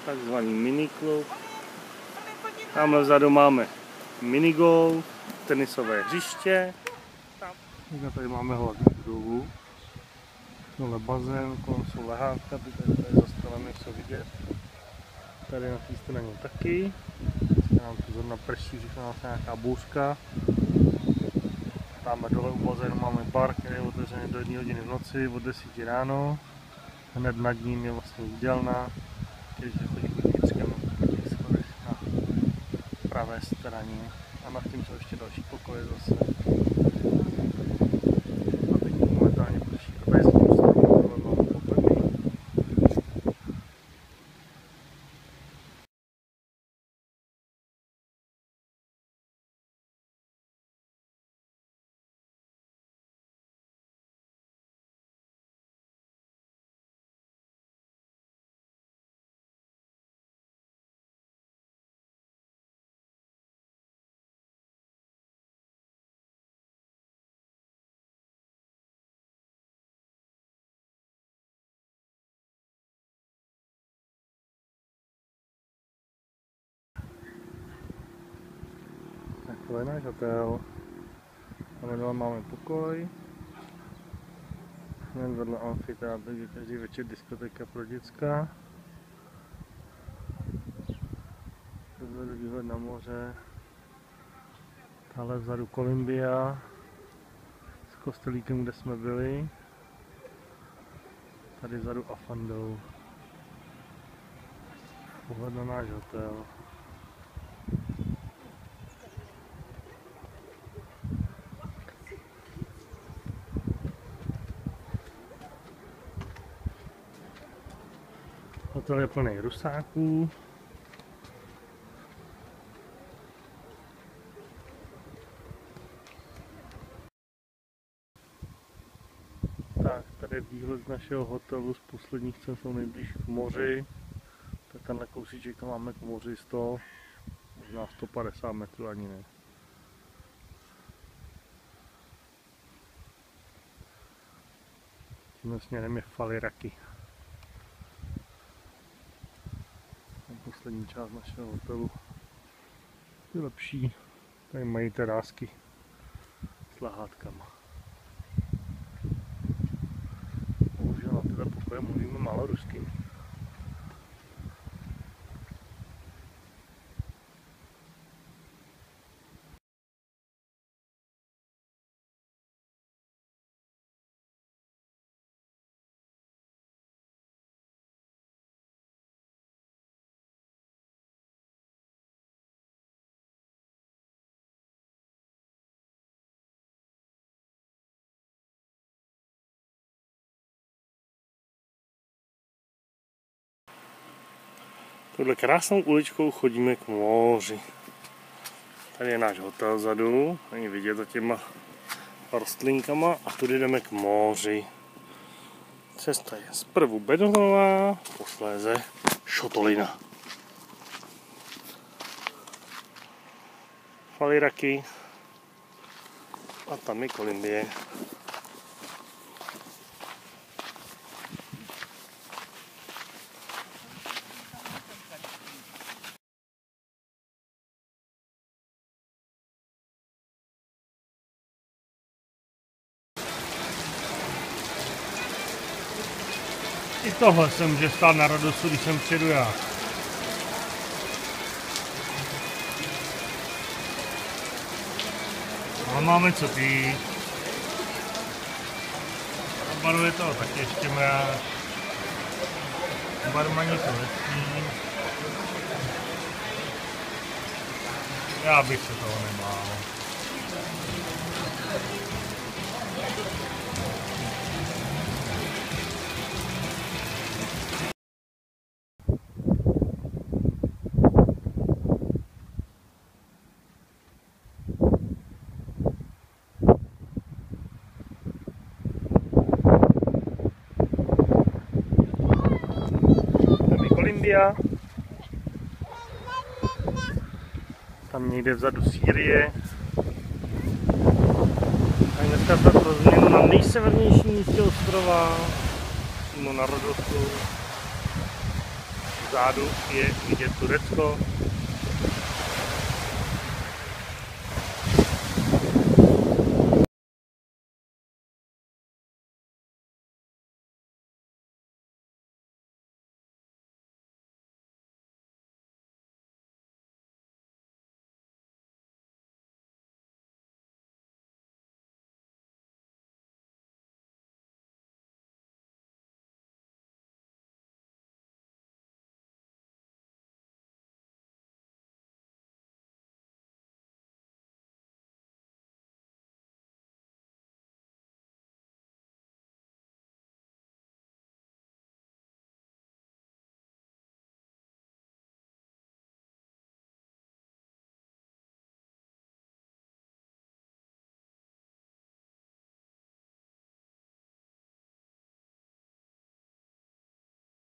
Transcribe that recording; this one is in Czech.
Takzvaný miniklub. Tamhle vzadu máme minigolf, tenisové hřiště. Tady máme hlavní budovu. Tohle bazén, kolem jsou lehátka, ty tady zastavené jsou vidět. Tady na té straně taky. Nám to zrovna prší, říká nás nějaká bouřka. Tamhle dole u bazénu máme bar, který je otevřený do 1 hodiny v noci, od 10 ráno. Hned nad ním je vlastně jídelna, když se chodí vnitřkem na těch schodech na pravé straně. A nad tím jsou ještě další pokoje zase. A teď momentálně prší. A tady s tím stranou máme pokoje. To je náš hotel. Tam dole máme pokoj. Jen vedle amfiteátru, kde každý večer diskotéka pro děcka. Tohle je výhled na moře. Tahle vzadu Columbia s kostelíkem, kde jsme byli. Tady vzadu Afandou. Pohled na náš hotel. Hotel je plný Rusáků. Tak, tady je výhled z našeho hotelu z posledních cen, jsou nejblíž k moři. Tak tenhle kousíček tam máme k moři 100, možná 150 metrů, ani ne. Tímhle směrem je Faliraki. Poslední část našeho hotelu je lepší. Tady mají terásky s lehátkama. Bohužel na tyhle pokoje mluvíme málo rusky. Touhle krásnou uličkou chodíme k moři. Tady je náš hotel vzadu, není vidět za těma rostlinkama a tudy jdeme k moři. Cesta je zprvu betonová, posléze šotolina. Faliraki a tam je Columbie. I tohle se může stát na Rodosu, když sem přijedu já. Ale máme co pít. A baru je toho taky ještě mráz. Barmani to hezký. Já bych se toho nebál. Tam někde vzadu Sýrie. A dneska jsme pro změnu na nejsevernějším místě ostrova, přímo na Rodosu. Vzadu je vidět Turecko.